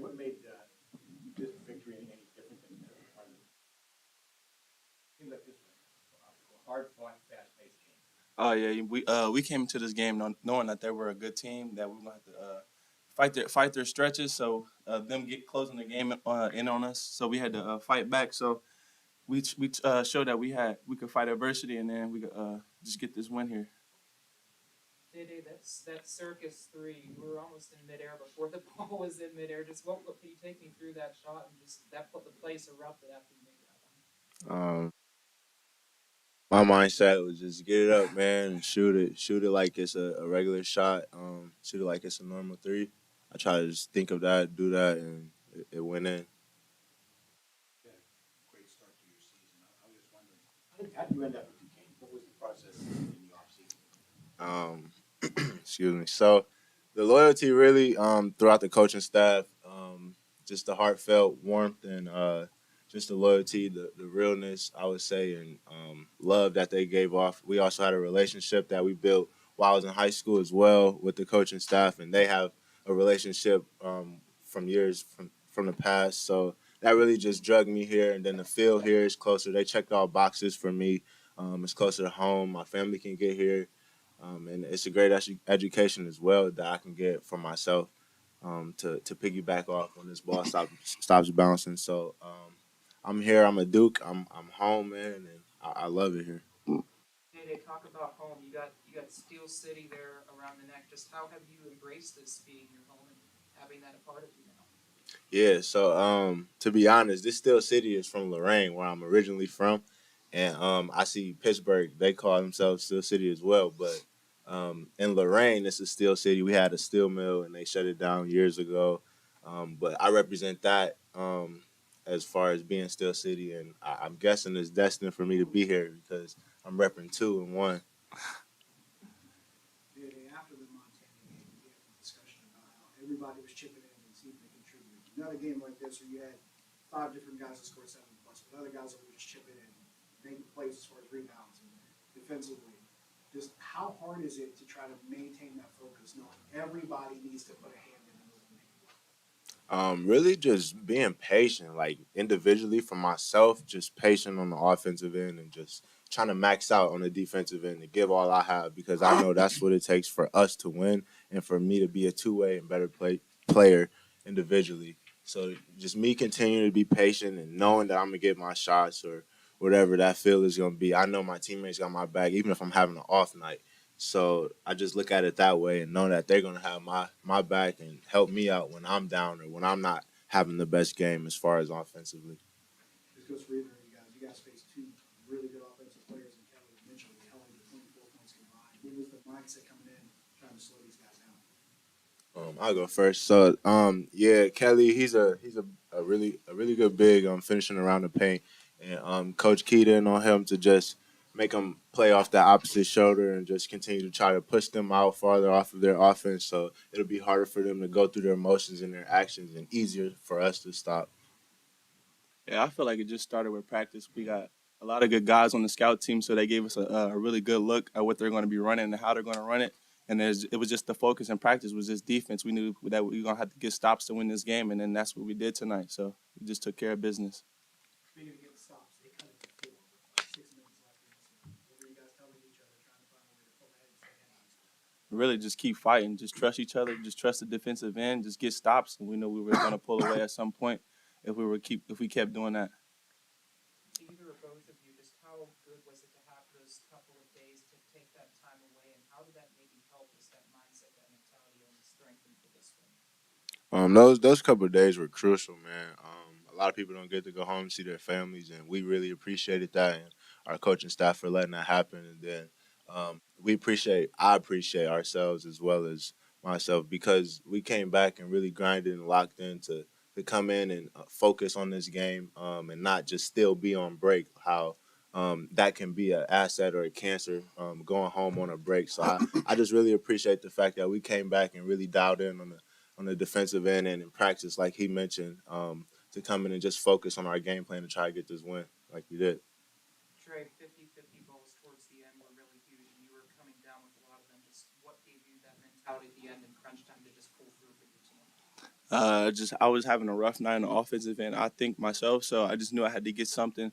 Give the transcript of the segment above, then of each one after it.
what made this victory any different than the other part of it? Seems like this was a hard-fought, fast-paced game. Oh yeah, we came into this game knowing that they were a good team that we were gonna have to fight their stretches. So them get closing the game in on us. So we had to fight back. So we showed that we could fight adversity, and then we could just get this win here. Day that's that circus three. We were almost in midair before the ball was in midair. Just what can you take me through that shot and just that put the place erupted after you made that one? Um, my mindset was just get it up, man, and shoot it like it's a regular shot. Shoot it like it's a normal three. I try to just think of that, do that, and it went in. You had a great start to your season. I was just wondering, how did you end up with Duquesne? What was the process in the offseason? Um, excuse me. So the loyalty really throughout the coaching staff, just the heartfelt warmth and just the loyalty, the realness, I would say, and love that they gave off. We also had a relationship that we built while I was in high school as well with the coaching staff, and they have a relationship from years from the past. So that really just drug me here, and then the field here is closer. They checked all boxes for me. It's closer to home. My family can get here, and it's a great education as well that I can get for myself to piggyback off when this ball stops bouncing. So I'm here. I'm a Duke. I'm home, man, and I love it here. They talk about home. You got Steel City there around the neck. Just how have you embraced this being your home and having that a part of you now? Yeah. So to be honest, this Steel City is from Lorraine, where I'm originally from, and I see Pittsburgh. They call themselves Steel City as well, but in Lorraine, it's a steel city. We had a steel mill, and they shut it down years ago. But I represent that as far as being Steel City, and I'm guessing it's destined for me to be here because I'm repping two and one. After the Montana game, we had a discussion about how everybody was chipping in and seemed to contribute. Another game like this where you had five different guys that scored 7+, but other guys that were just chipping in, making plays as far as rebounds and defensively. Just how hard is it to try to maintain that focus, knowing everybody needs to put a hand in the movement? Really just being patient, like individually for myself, just patient on the offensive end and just trying to max out on the defensive end to give all I have because I know that's what it takes for us to win and for me to be a two-way and better player individually. So just me continuing to be patient and knowing that I'm gonna get my shots or whatever that feel is gonna be. I know my teammates got my back, even if I'm having an off night. So I just look at it that way and know that they're gonna have my back and help me out when I'm down or when I'm not having the best game as far as offensively. This goes for either of you guys. You guys faced two really good offensive players in Kelly and Mitchell, held to 24 points combined. What was the mindset coming in trying to slow these guys down? I'll go first. So yeah, Kelly, he's a really good big finishing around the paint, and Coach keyed in on him to just make them play off that opposite shoulder and just continue to try to push them out farther off of their offense. So it'll be harder for them to go through their emotions and their actions, and easier for us to stop. Yeah, I feel like it just started with practice. We got a lot of good guys on the scout team, so they gave us a really good look at what they're going to be running and how they're going to run it. And it was just the focus in practice was just defense. We knew that we were going to have to get stops to win this game, and then that's what we did tonight. So we just took care of business. Speaking of getting stops, they cut it to 4 with like 6 minutes left in this one. What were you guys telling each other, trying to find a way to pull ahead and stay ahead of this one? Really, just keep fighting. Just trust each other. Just trust the defensive end. Just get stops, and we knew we were going to pull away at some point if we kept doing that. Either or both of you, just how good was it to have those couple of days to take that time away, and how did that maybe help us that mindset, that mentality, only strengthen for this one? Those couple of days were crucial, man. A lot of people don't get to go home and see their families, and we really appreciated that, and our coaching staff for letting that happen. And then I appreciate ourselves as well as myself because we came back and really grinded and locked in to come in and focus on this game and not just still be on break. How that can be an asset or a cancer going home on a break. So I just really appreciate the fact that we came back and really dialed in on the defensive end and in practice, like he mentioned, to come in and just focus on our game plan to try to get this win like we did. Trey, 50-50 balls towards the end were really huge, and you were coming down with a lot of them. Just what gave you that mentality at the end and crunch time to just pull through for your team? Just I was having a rough night on the offensive end. I think myself, so I just knew I had to get something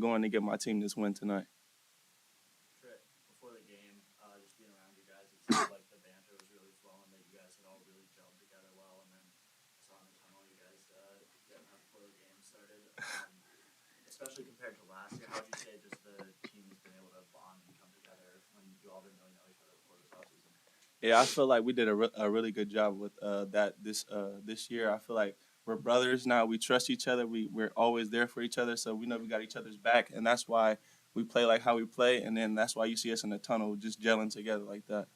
going to get my team this win tonight. Trey, before the game, just being around you guys, it seemed like the banter was really flowing, that you guys had all really gelled together well, and then I saw in the tunnel you guys getting up before the game started. Especially compared to last year, how would you say just the team has been able to bond and come together when you all didn't really know each other before this offseason? Yeah, I feel like we did a really good job with that this year. I feel like we're brothers now. We trust each other. We're always there for each other, so we know we got each other's back, and that's why we play like how we play. And then that's why you see us in the tunnel just gelling together like that.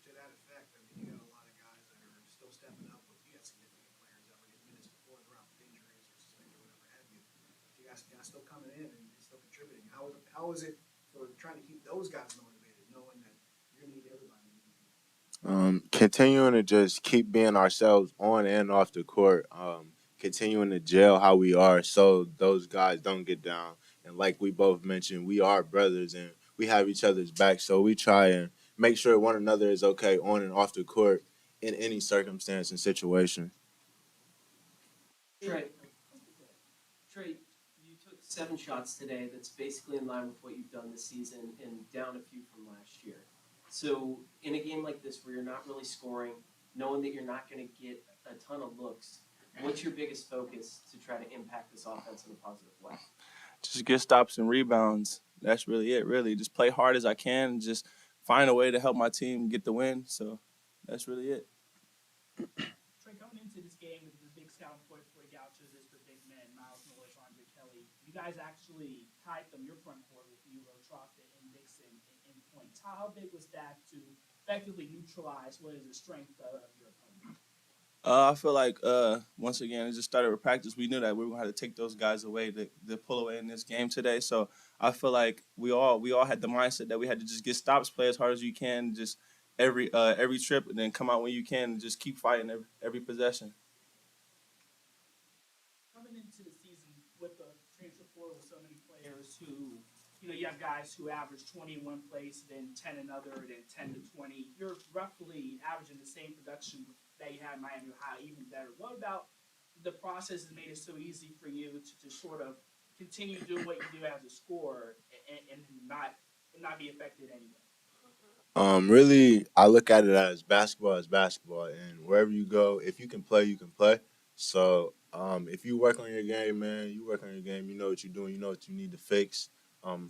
To that effect, I mean, you got a lot of guys that are still stepping up. With you got significant players that were getting minutes before they're out with injuries or suspended or whatever have you. But you guys still coming in and still contributing. How is it for trying to keep those guys motivated, knowing that you're going to need everybody? Continuing to just keep being ourselves on and off the court. Continuing to gel how we are, so those guys don't get down. And like we both mentioned, we are brothers and we have each other's back. So we try and make sure one another is okay on and off the court in any circumstance and situation. Trey, Trey, you took 7 shots today. That's basically in line with what you've done this season and down a few from last year. So in a game like this where you're not really scoring, knowing that you're not going to get a ton of looks, what's your biggest focus to try to impact this offense in a positive way? Just get stops and rebounds. That's really it. Really, just play hard as I can. And just find a way to help my team get the win. So that's really it. Trey, coming into this game, the big scouting point for the Gauchos is the big men, Miles Norris, Andre Kelly. You guys actually tied them, your front court, with Euro, Trofta, and Dixon in points. How big was that to effectively neutralize what is the strength of your opponent? I feel like once again it just started with practice. We knew that we were going to have to take those guys away to pull away in this game today. So I feel like we all had the mindset that we had to just get stops, play as hard as you can, just every trip, and then come out when you can and just keep fighting every possession. Coming into the season with the transfer portal with so many players who, you have guys who average 20 in one place, then 10 another, then 10 to 20. You're roughly averaging the same production that you had in Miami High, even better. What about the process that made it so easy for you to sort of continue doing what you do as a scorer and not be affected anyway? Really, I look at it as basketball, and wherever you go, if you can play, you can play. So, if you work on your game, man, you work on your game. You know what you're doing. You know what you need to fix.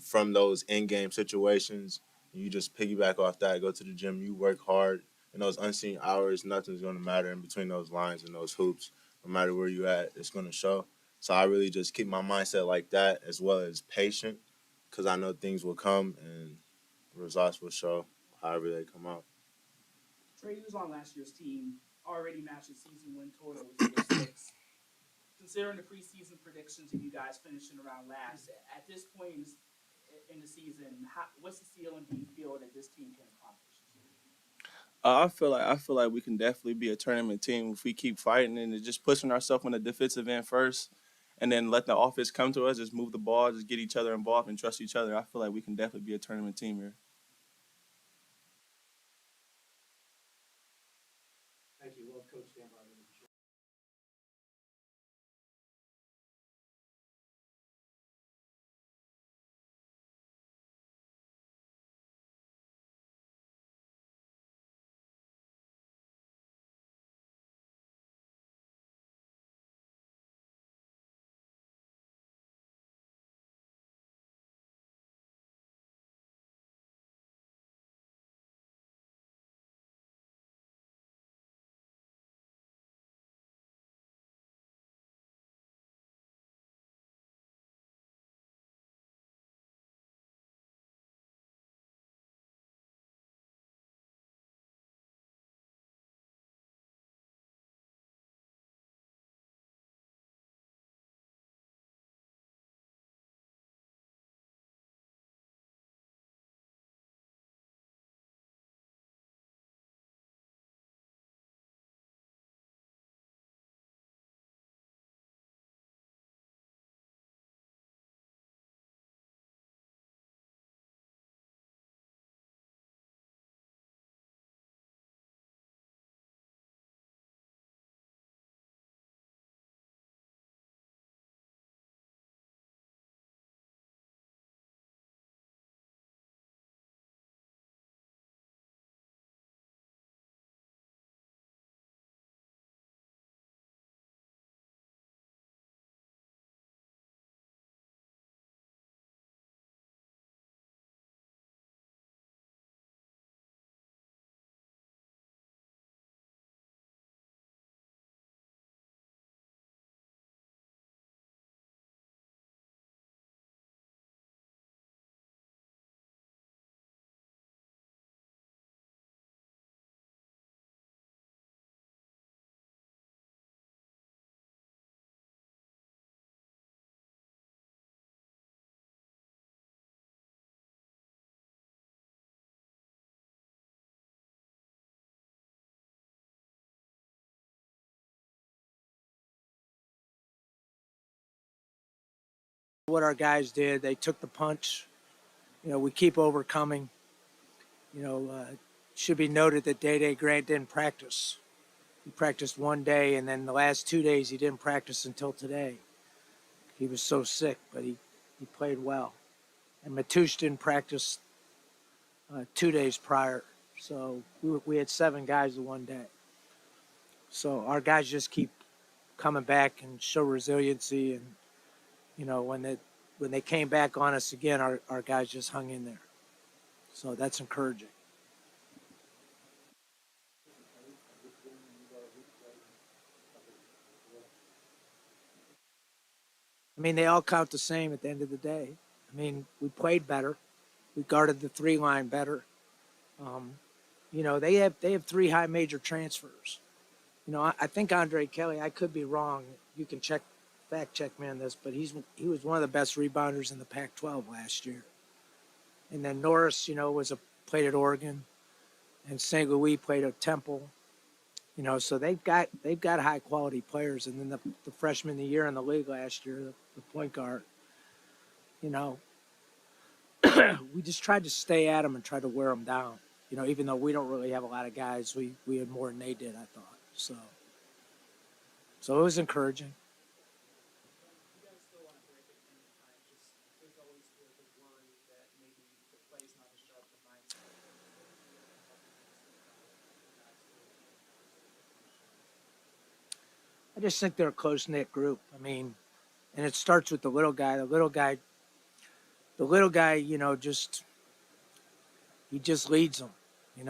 From those in-game situations, you just piggyback off that. Go to the gym. You work hard. In those unseen hours, nothing's going to matter in between those lines and those hoops. No matter where you at, it's going to show. So I really just keep my mindset like that, as well as patient, because I know things will come and results will show however they come out. Trey, who was on last year's team, already matched the season win total with 6. Considering the preseason predictions of you guys finishing around last, at this point in the season, what's the ceiling do you feel that this team can accomplish? I feel like we can definitely be a tournament team if we keep fighting and just pushing ourselves on the defensive end first, and then let the offense come to us. Just move the ball, just get each other involved and trust each other. I feel like we can definitely be a tournament team here. Thank you. We'll have Coach stand by. what our guys did. They took the punch. We keep overcoming. Should be noted that Day Grant didn't practice. He practiced one day, and then the last 2 days he didn't practice until today. He was so sick, but he played well. And Matoush didn't practice 2 days prior. So we had 7 guys in one day. So our guys just keep coming back and show resiliency. And, when they came back on us again, our guys just hung in there. So that's encouraging. I mean, they all count the same at the end of the day. I mean, we played better. We guarded the 3 line better. They have 3 high major transfers. I think Andre Kelly, I could be wrong. You can fact check me on this, but he was one of the best rebounders in the Pac-12 last year. And then Norris, played at Oregon, and St. Louis played at Temple. So they've got high quality players. And then the freshman of the year in the league last year, the point guard. We just tried to stay at them and try to wear them down. Even though we don't really have a lot of guys, we had more than they did, I thought. So it was encouraging. You guys still want to break it any time. Just there's always the worry that maybe the play's not as sharp, the mindset. I just think they're a close knit group. I mean, and it starts with the little guy. The little guy, he just leads them. He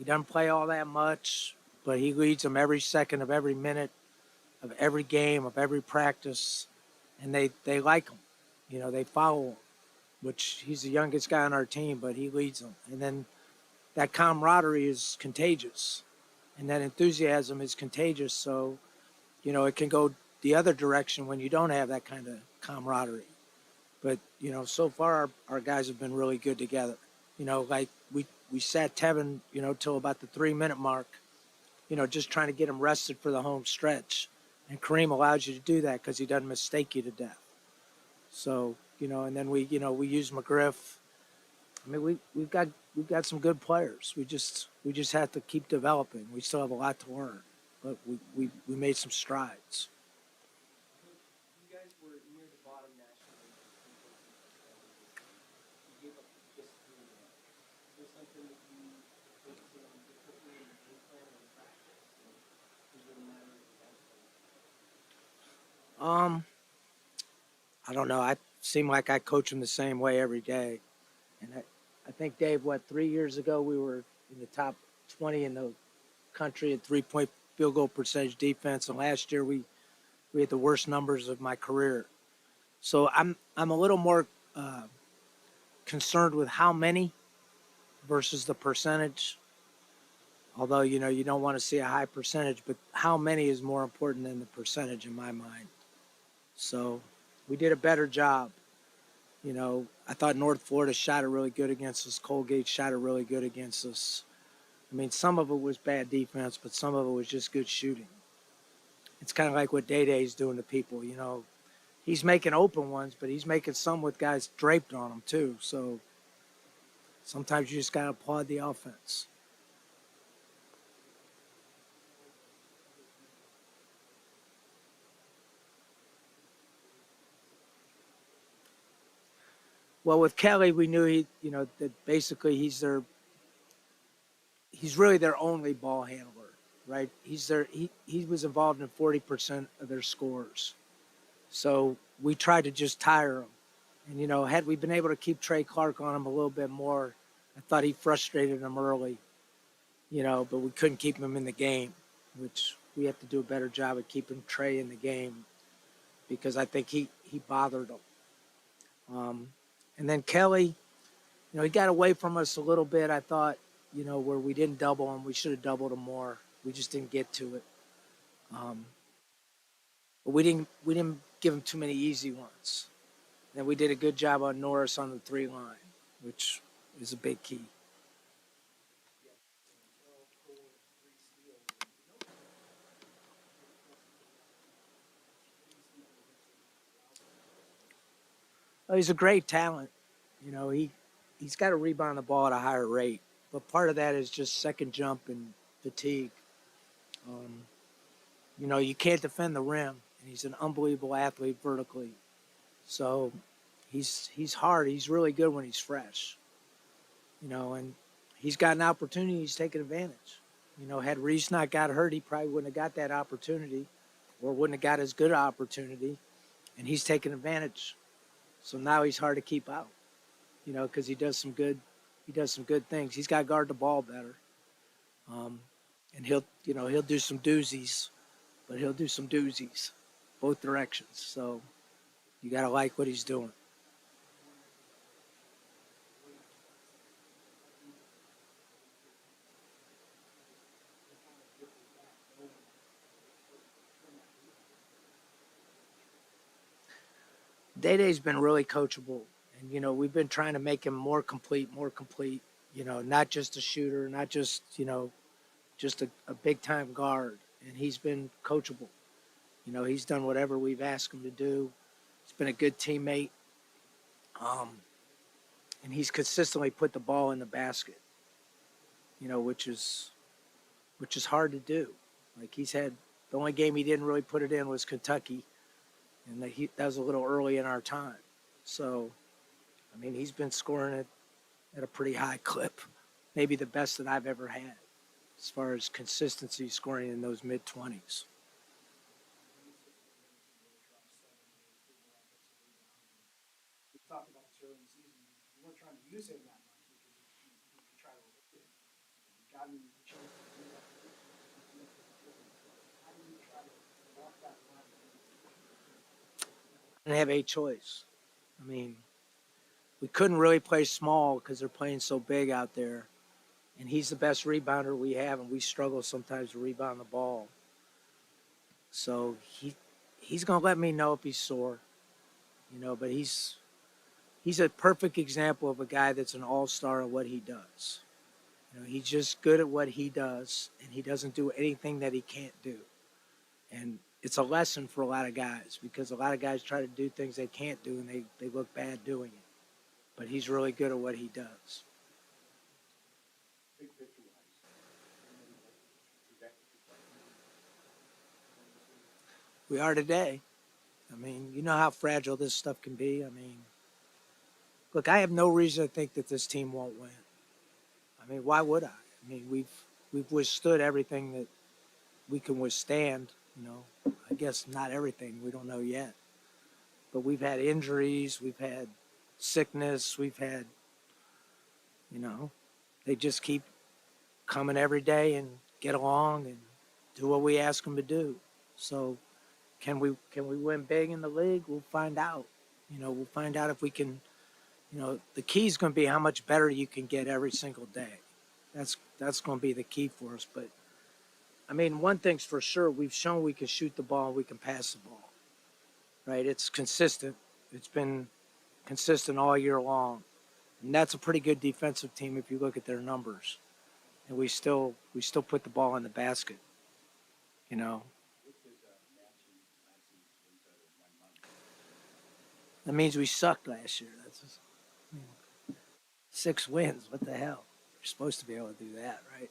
doesn't play all that much, but he leads them every second of every minute of every game of every practice, and they like him. They follow him, which he's the youngest guy on our team, but he leads them. And then that camaraderie is contagious, and that enthusiasm is contagious. So, it can go the other direction when you don't have that kind of camaraderie. But, so far our guys have been really good together. Like we sat Tevin, till about the 3-minute mark, just trying to get him rested for the home stretch. And Kareem allows you to do that because he doesn't mistake you to death. So, and then we use McGriff. I mean, we've got some good players. We just have to keep developing. We still have a lot to learn, but we made some strides. You guys were near the bottom nationally. You gave up just 3 minutes. Is there something that you looked to differently in the game plan or in practice? Or is it a matter of I don't know. I seem like I coach them the same way every day, and I think Dave, 3 years ago we were in the top 20 in the country at 3-point field goal percentage defense, and last year we had the worst numbers of my career. So I'm a little more concerned with how many versus the percentage. Although you don't want to see a high percentage, but how many is more important than the percentage in my mind. So we did a better job. I thought North Florida shot it really good against us. Colgate shot it really good against us. I mean, some of it was bad defense, but some of it was just good shooting. It's kind of like what Day-Day's doing to people. He's making open ones, but he's making some with guys draped on him too. So sometimes you just got to applaud the offense. Well, with Kelly, we knew that basically he's really their only ball handler, right? He was involved in 40% of their scores. So we tried to just tire him. And, had we been able to keep Trey Clark on him a little bit more, I thought he frustrated him early, but we couldn't keep him in the game, which we have to do a better job of keeping Trey in the game because I think he bothered him. And then Kelly, he got away from us a little bit, I thought, where we didn't double him. We should have doubled him more. We just didn't get to it. But we didn't give him too many easy ones. And we did a good job on Norris on the 3 line, which is a big key. He's a great talent. He's got to rebound the ball at a higher rate, but part of that is just second jump and fatigue. Um, you can't defend the rim, and he's an unbelievable athlete vertically. So he's hard. He's really good when he's fresh. And he's got an opportunity. He's taken advantage. Had Reese not got hurt, he probably wouldn't have got that opportunity, or wouldn't have got as good an opportunity, and he's taken advantage. So now he's hard to keep out. Because he does some good things. He's got to guard the ball better, um, and he'll do some doozies, but he'll do some doozies, both directions. So you got to like what he's doing. Day Day's been really coachable, and we've been trying to make him more complete, more complete. Not just a shooter, not just just a big time guard, and he's been coachable. He's done whatever we've asked him to do. He's been a good teammate, um, and he's consistently put the ball in the basket. Which is hard to do. Like he's had the only game he didn't really put it in was Kentucky, and that was a little early in our time. So, I mean, he's been scoring at a pretty high clip, maybe the best that I've ever had as far as consistency scoring in those mid-20s. We talked about this early in the season. You weren't trying to use him that much because you try to avoid it. You got him the chance to do that. How do you try to walk that line? And have a choice. I mean, we couldn't really play small because they're playing so big out there. And he's the best rebounder we have, and we struggle sometimes to rebound the ball. So he's gonna let me know if he's sore, but he's a perfect example of a guy that's an all-star at what he does. He's just good at what he does, and he doesn't do anything that he can't do. And it's a lesson for a lot of guys because a lot of guys try to do things they can't do, and they look bad doing it. But he's really good at what he does. Big picture wise, is that what you're playing? We are today. I mean, you know how fragile this stuff can be. I mean, look, I have no reason to think that this team won't win. I mean, why would I? I mean, we've withstood everything that we can withstand. I guess not everything. We don't know yet. But we've had injuries, we've had sickness, we've had, they just keep coming every day and get along and do what we ask them to do. So can we win big in the league? We'll find out. We'll find out if we can. The key is going to be how much better you can get every single day. That's going to be the key for us. But I mean, one thing's for sure: we've shown we can shoot the ball, and we can pass the ball. Right? It's consistent. It's been consistent all year long, and that's a pretty good defensive team if you look at their numbers. And we still put the ball in the basket. What does matching last season into 1 month? That means we sucked last year. That's just, 6 wins. What the hell? You're supposed to be able to do that, right?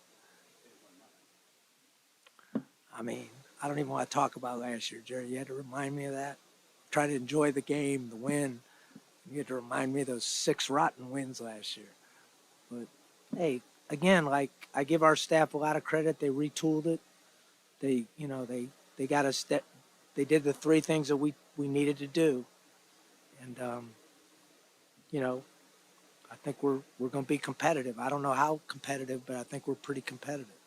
I mean, I don't even want to talk about last year, Jerry. You had to remind me of that. Try to enjoy the game, the win. You had to remind me of those 6 rotten wins last year. But hey, again, like I give our staff a lot of credit. They retooled it. They got us that they did the 3 things that we needed to do, and I think we're going to be competitive. I don't know how competitive, but I think we're pretty competitive.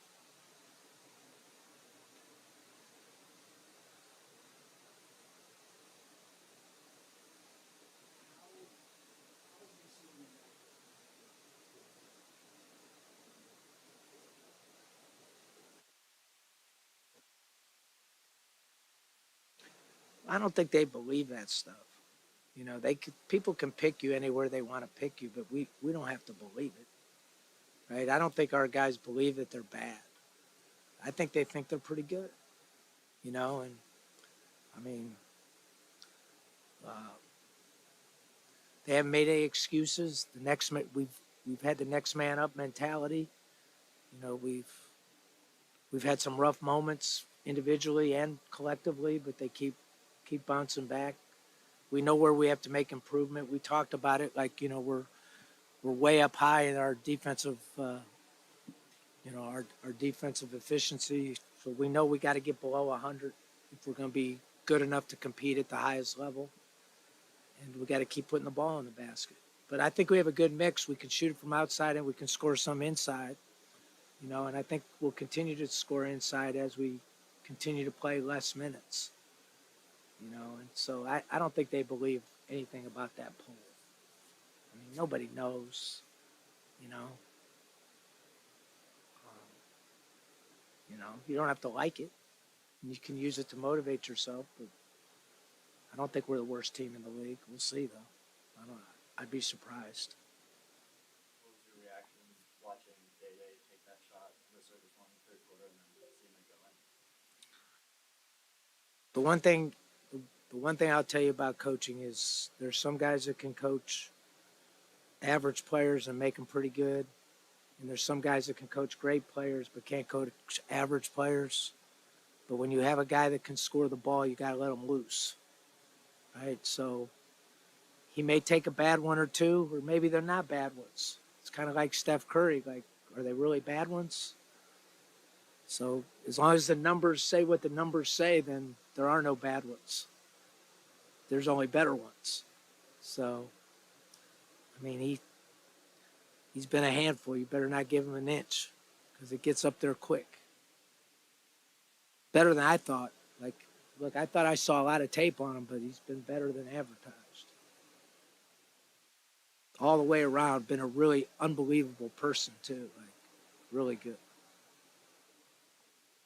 I don't think they believe that stuff. People can pick you anywhere they want to pick you, but we don't have to believe it, right? I don't think our guys believe that they're bad. I think they think they're pretty good, and I mean, uh, They haven't made any excuses. We've had the next man up mentality. We've had some rough moments individually and collectively, but they keep bouncing back. We know where we have to make improvement. We talked about it, like we're way up high in our defensive, our defensive efficiency. So we know we got to get below 100 if we're going to be good enough to compete at the highest level. And we got to keep putting the ball in the basket. But I think we have a good mix. We can shoot it from outside and we can score some inside. And I think we'll continue to score inside as we continue to play less minutes. And so I don't think they believe anything about that poll. I mean, nobody knows, you know. You don't have to like it. You can use it to motivate yourself, but I don't think we're the worst team in the league. We'll see, though. I don't know. I'd be surprised. What was your reaction watching Day take that shot in the circus one in the third quarter and then seeing it go in? The one thing I'll tell you about coaching is there's some guys that can coach average players and make them pretty good. And there's some guys that can coach great players but can't coach average players. But when you have a guy that can score the ball, you got to let him loose. Right? So he may take a bad one or two, or maybe they're not bad ones. It's kind of like Steph Curry. Like, are they really bad ones? So as long as the numbers say what the numbers say, then there are no bad ones. There's only better ones. So, I mean, he's been a handful. You better not give him an inch because it gets up there quick. Better than I thought. Like, look, I thought I saw a lot of tape on him, but he's been better than advertised. All the way around, been a really unbelievable person, too. Like, really good.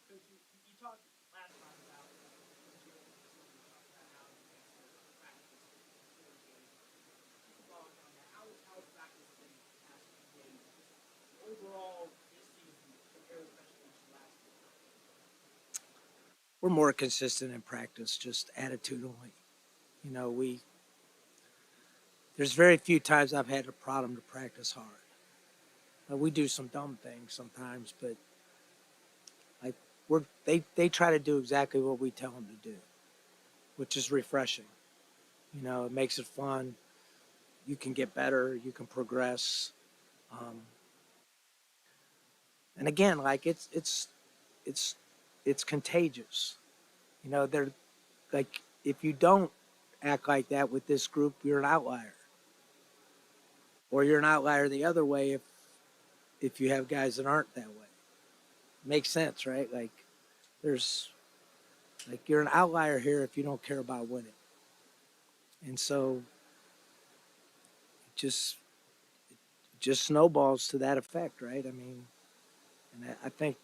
Because you talked last time about how you practice before the game. Just follow up on that. How practice been the past few days? Just overall this season, compared especially to last year. We're more consistent in practice, just attitudinally. There's very few times I've had a problem to practice hard. We do some dumb things sometimes, but like they try to do exactly what we tell them to do, which is refreshing. It makes it fun. You can get better. You can progress. And again, like it's contagious. They're like, if you don't act like that with this group, you're an outlier. Or you're an outlier the other way if you have guys that aren't that way. Makes sense, right? Like you're an outlier here if you don't care about winning. And so it just snowballs to that effect, right? I mean, and I think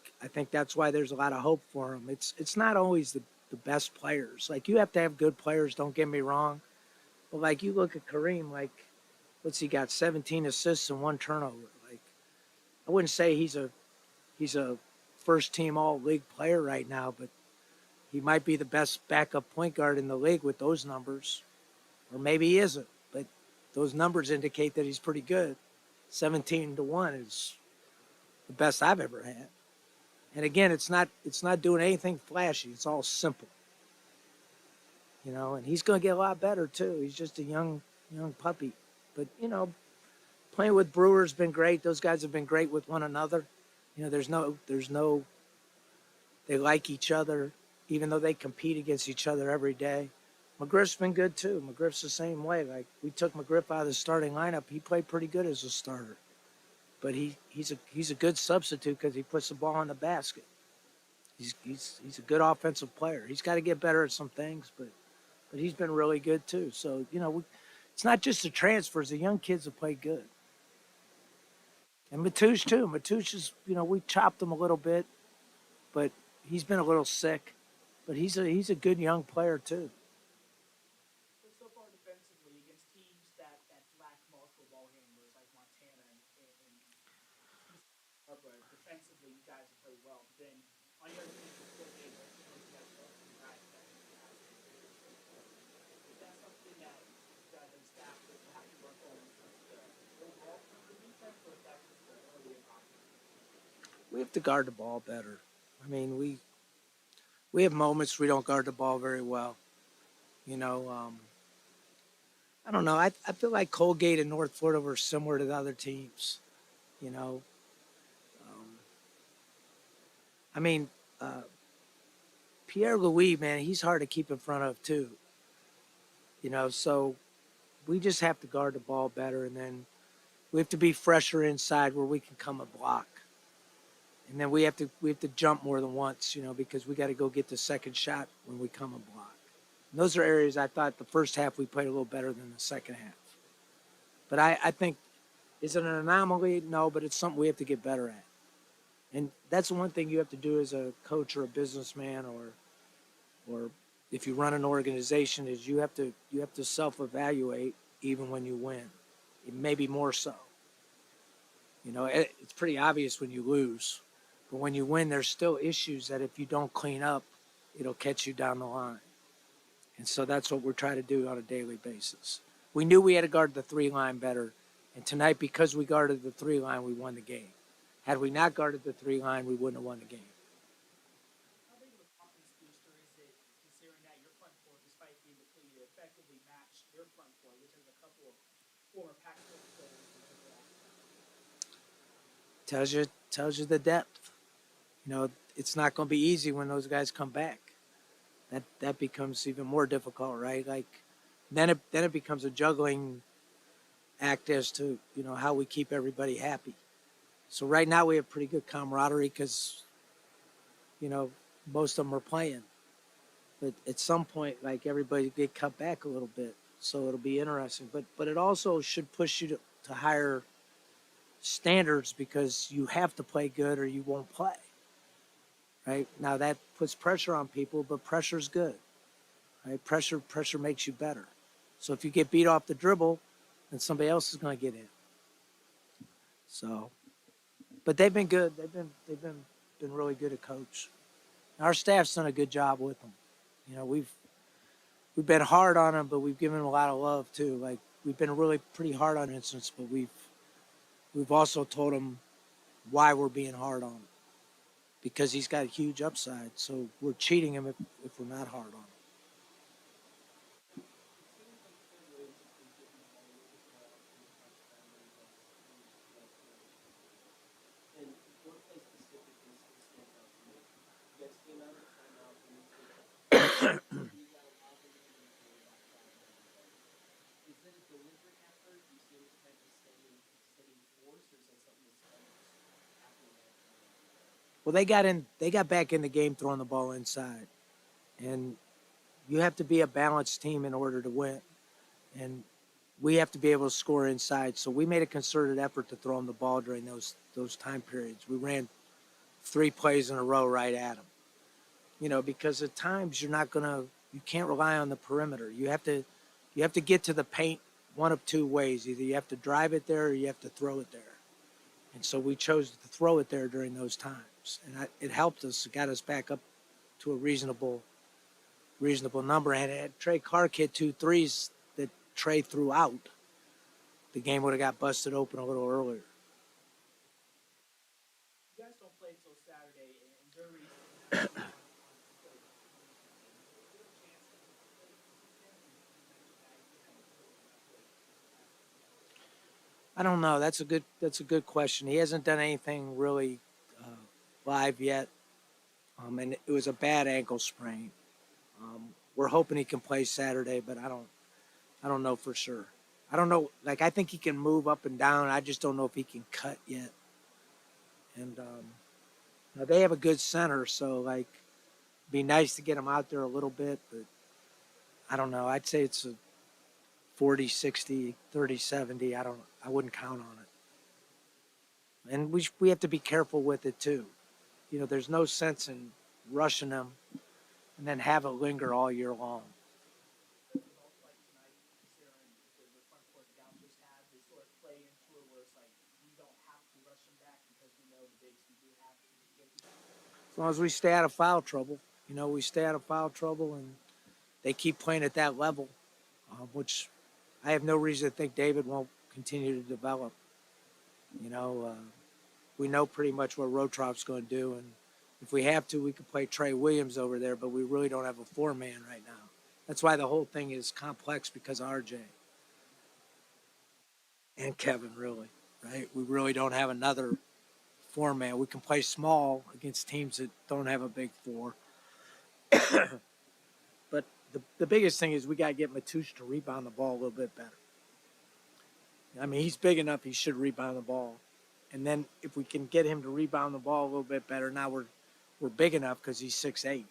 that's why there's a lot of hope for them. It's not always the best players. Like, you have to have good players, don't get me wrong. But like, you look at Kareem, like, what's he got? 17 assists and 1 turnover. Like, I wouldn't say he's a first team all league player right now, but he might be the best backup point guard in the league with those numbers. Or maybe he isn't, but those numbers indicate that he's pretty good. 17-1 is the best I've ever had. And again, it's not doing anything flashy. It's all simple. And he's going to get a lot better too. He's just a young puppy. But, playing with Brewer's been great. Those guys have been great with one another. There's no they like each other, even though they compete against each other every day. McGriff's been good too. McGriff's the same way. Like, we took McGriff out of the starting lineup. He played pretty good as a starter. But he's a good substitute because he puts the ball in the basket. He's a good offensive player. He's got to get better at some things, but he's been really good too. So, it's not just the transfers. The young kids have played good. And Matoush too. Matoush is, we chopped him a little bit, but he's been a little sick. But he's a good young player too. But so far defensively against teams that lack multiple ball handlers like Montana but defensively you guys have played well. But then on your team, you guys some guys that is that something that you guys and staff will have to work we have to guard the ball better. I mean, we have moments we don't guard the ball very well. You know, I don't know. I feel like Colgate and North Florida were similar to the other teams. You know, um, I mean, uh, Pierre Louis, man, he's hard to keep in front of too. You know, so we just have to guard the ball better, and then we have to be fresher inside where we can come a block. And then we have to jump more than once, you know, because we got to go get the second shot when we come a block. And those are areas I thought the first half we played a little better than the second half. But I think, is it an anomaly? No, but it's something we have to get better at. And that's the one thing you have to do as a coach or a businessman, or if you run an organization, is you have to self-evaluate even when you win. Maybe more so. You know, it's pretty obvious when you lose, but when you win, there's still issues that if you don't clean up, it'll catch you down the line. And so that's what we're trying to do on a daily basis. We knew we had to guard the three line better, and tonight, because we guarded the three line, we won the game. Had we not guarded the three line, we wouldn't have won the game. How big of a confidence booster is it, considering that your front court, despite being depleted, effectively matched their front court, which has a couple of former Pac-12 players in overall? Tells you the depth. You know, it's not going to be easy when those guys come back. That becomes even more difficult, right? Like then it becomes a juggling act as to, you know, how we keep everybody happy. So right now we have pretty good camaraderie because, you know, most of them are playing. But at some point, like, everybody get cut back a little bit, so it'll be interesting. But it also should push you to higher standards, because you have to play good or you won't play. Right now, that puts pressure on people, but pressure's good. Right, pressure makes you better. So if you get beat off the dribble, then somebody else is going to get in. So, but they've been good. They've been really good at coach. Our staff's done a good job with them. You know, we've been hard on them, but we've given them a lot of love too. Like, we've been really pretty hard on instance, but we've also told them why we're being hard on him, because he's got a huge upside. So we're cheating him if we're not hard on him. And one play specifically stands out to me. You guys came out of the timeout and you guys allowed them to get in for about 5 minutes. Is it a deliberate effort? Do you see it as kind of a steady force, or is that something that's kind of just happening at Well, they got back in the game throwing the ball inside, and you have to be a balanced team in order to win. And we have to be able to score inside. So we made a concerted effort to throw them the ball during those time periods. We ran 3 plays in a row right at them. You know, because at times you can't rely on the perimeter. You have to get to the paint one of two ways. Either you have to drive it there or you have to throw it there. And so we chose to throw it there during those times, and it helped us. It got us back up to a reasonable number. And had Trey Clark hit 2 threes that Trey threw out, the game would have got busted open a little earlier. You guys don't play until Saturday, and Missouri is going to have on court. Is there a chance that you play this weekend? You mentioned that you have a little bit of I don't know. That's a good question. He hasn't done anything really live yet, and it was a bad ankle sprain. We're hoping he can play Saturday, but I don't know for sure. I don't know. Like, I think he can move up and down. I just don't know if he can cut yet. And now they have a good center, so, like, it'd be nice to get him out there a little bit, but I don't know. I'd say it's a 40-60, 30-70. I wouldn't count on it. And we have to be careful with it too. You know, there's no sense in rushing them and then have it linger all year long. results like tonight, considering the front court down just had, they sort of play into it where it's like we don't have to rush them back because we know the bigs we do have to get these. As long as we stay out of foul trouble, we stay out of foul trouble, and they keep playing at that level, which I have no reason to think David won't continue to develop. You know, we know pretty much what Rotrop's going to do, and if we have to, we could play Trey Williams over there, but we really don't have a four-man right now. That's why the whole thing is complex because of RJ and Kevin, really, right? We really don't have another four-man. We can play small against teams that don't have a big four. But the biggest thing is we got to get Matoush to rebound the ball a little bit better. I mean, he's big enough; he should rebound the ball. And then if we can get him to rebound the ball a little bit better, now we're big enough because he's 6'8".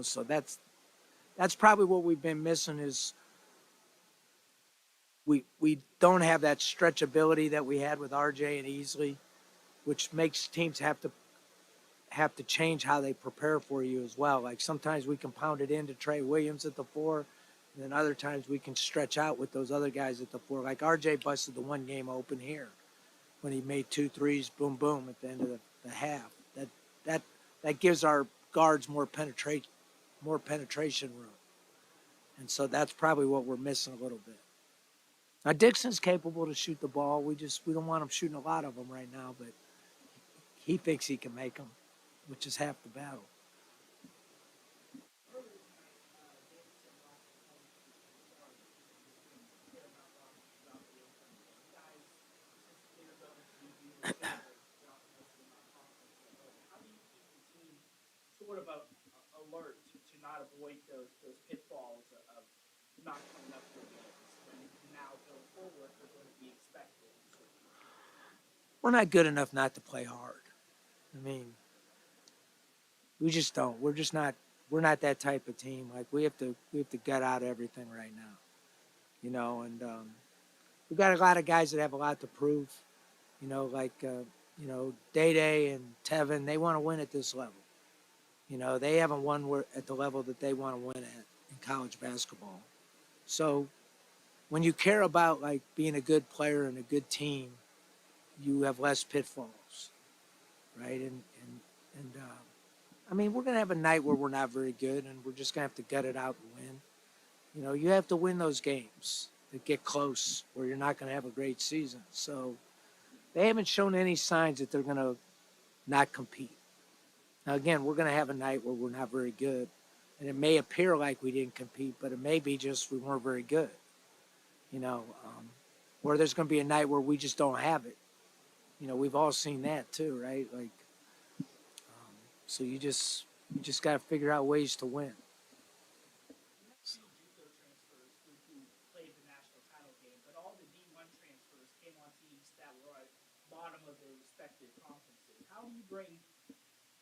So that's probably what we've been missing is we don't have that stretchability that we had with RJ and Easley, which makes teams have to change how they prepare for you as well. Like sometimes we can pound it into Trey Williams at the four, and then other times we can stretch out with those other guys at the four. Like RJ busted the one game open here when he made 2 threes, boom, boom, at the end of the half. That gives our guards more penetration room. And so that's probably what we're missing a little bit. Now Dixon's capable to shoot the ball. We don't want him shooting a lot of them right now, but he thinks he can make them, which is half the battle. Sort of alert to not avoid those pitfalls of not coming up with games when now going forward they're going to be expected. We're not good enough not to play hard. I mean, we just don't. We're just not. We're not that type of team. Like we have to gut out everything right now, And we've got a lot of guys that have a lot to prove. Like Day Day and Tevin. They want to win at this level. They haven't won at the level that they want to win at in college basketball. So when you care about like being a good player and a good team, you have less pitfalls, right? And I mean, we're gonna have a night where we're not very good, and we're just gonna have to gut it out and win. You have to win those games that get close, where you're not gonna have a great season. So they haven't shown any signs that they're gonna not compete. Now, again, we're going to have a night where we're not very good, and it may appear like we didn't compete, but it may be just we weren't very good, or there's going to be a night where we just don't have it. We've all seen that too, right? Like, so you just got to figure out ways to win. Transfers who played the national title game, but all the D1 transfers came on teams that were at bottom of their respective conferences. How do you bring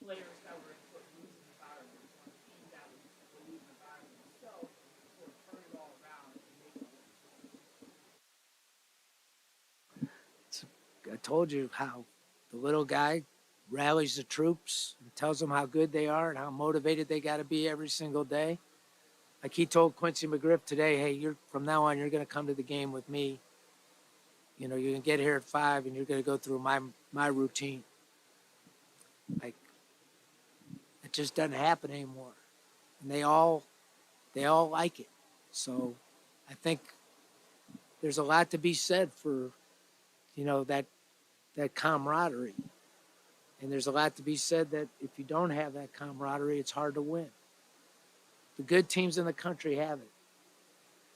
players that were in losing environments on a team that was a losing environment itself or turn it all around and make it I told you how the little guy rallies the troops and tells them how good they are and how motivated they got to be every single day. Like he told Quincy McGriff today, hey, from now on, you're going to come to the game with me. You're going to get here at 5 and you're going to go through my routine. Like, it just doesn't happen anymore. And they all like it. So I think there's a lot to be said for, that camaraderie. And there's a lot to be said that if you don't have that camaraderie, it's hard to win. The good teams in the country have it.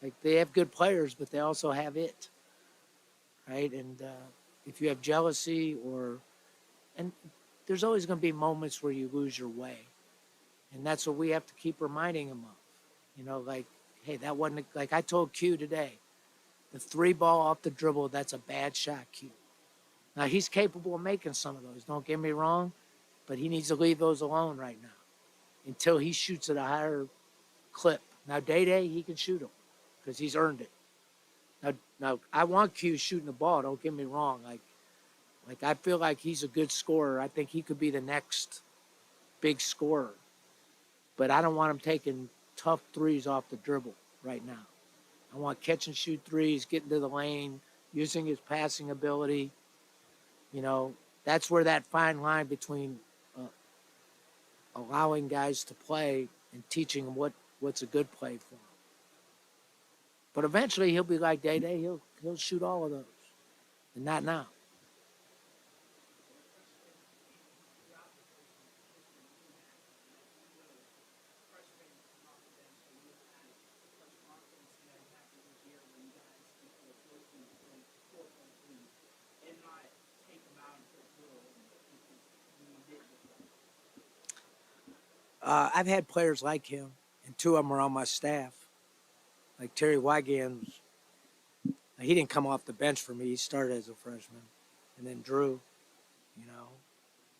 Like they have good players, but they also have it, right? And if you have jealousy and there's always going to be moments where you lose your way. And that's what we have to keep reminding them of. Like, hey, that wasn't, like I told Q today, the 3 ball off the dribble, that's a bad shot, Q. Now, he's capable of making some of those, don't get me wrong, but he needs to leave those alone right now until he shoots at a higher clip. Now, Day, he can shoot them because he's earned it. Now, I want Q shooting the ball, don't get me wrong. Like I feel like he's a good scorer. I think he could be the next big scorer. But I don't want him taking tough threes off the dribble right now. I want catch and shoot threes, getting to the lane, using his passing ability. That's where that fine line between allowing guys to play and teaching them what's a good play for them. But eventually he'll be like Day. He'll shoot all of those, and not now. I've had players like him, and two of them are on my staff. Like Terry Wygand, he didn't come off the bench for me. He started as a freshman. And then Drew, you know,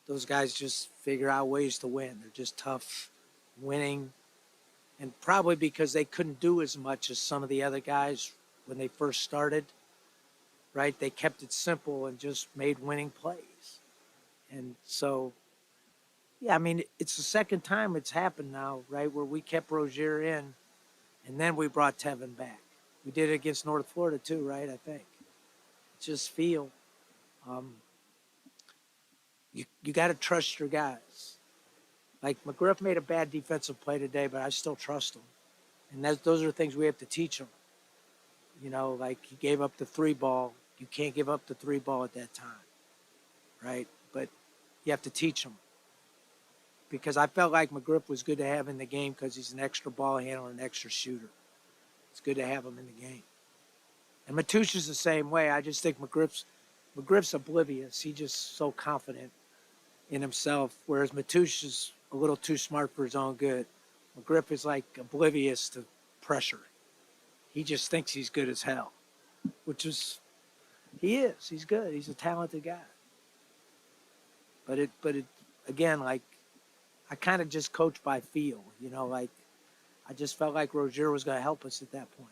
those guys just figure out ways to win. They're just tough, winning. And probably because they couldn't do as much as some of the other guys when they first started, right? They kept it simple and just made winning plays. And so, yeah, I mean, it's the second time it's happened now, right? Where we kept Rozier in and then we brought Tevin back. We did it against North Florida too, right? I think. Just feel. Um, you got to trust your guys. Like McGriff made a bad defensive play today, but I still trust him. And those are things we have to teach him. You know, like he gave up the three ball. You can't give up the three ball at that time, right? But you have to teach him. Because I felt like McGriff was good to have in the game because he's an extra ball handler, an extra shooter. It's good to have him in the game. And Matoush is the same way. I just think McGriff's oblivious. He's just so confident in himself, whereas Matoush is a little too smart for his own good. McGriff is like oblivious to pressure. He just thinks he's good as hell, which is, he is. He's good. He's a talented guy. But again, like, I kind of just coach by feel, you know, like, I just felt like Rozier was going to help us at that point.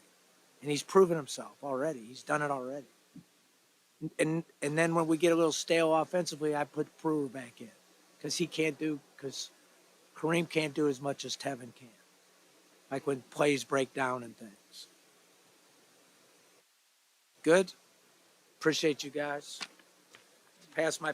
And he's proven himself already. He's done it already. And then when we get a little stale offensively, I put Brewer back in because Kareem can't do as much as Tevin can. Like when plays break down and things. Good. Appreciate you guys. Pass my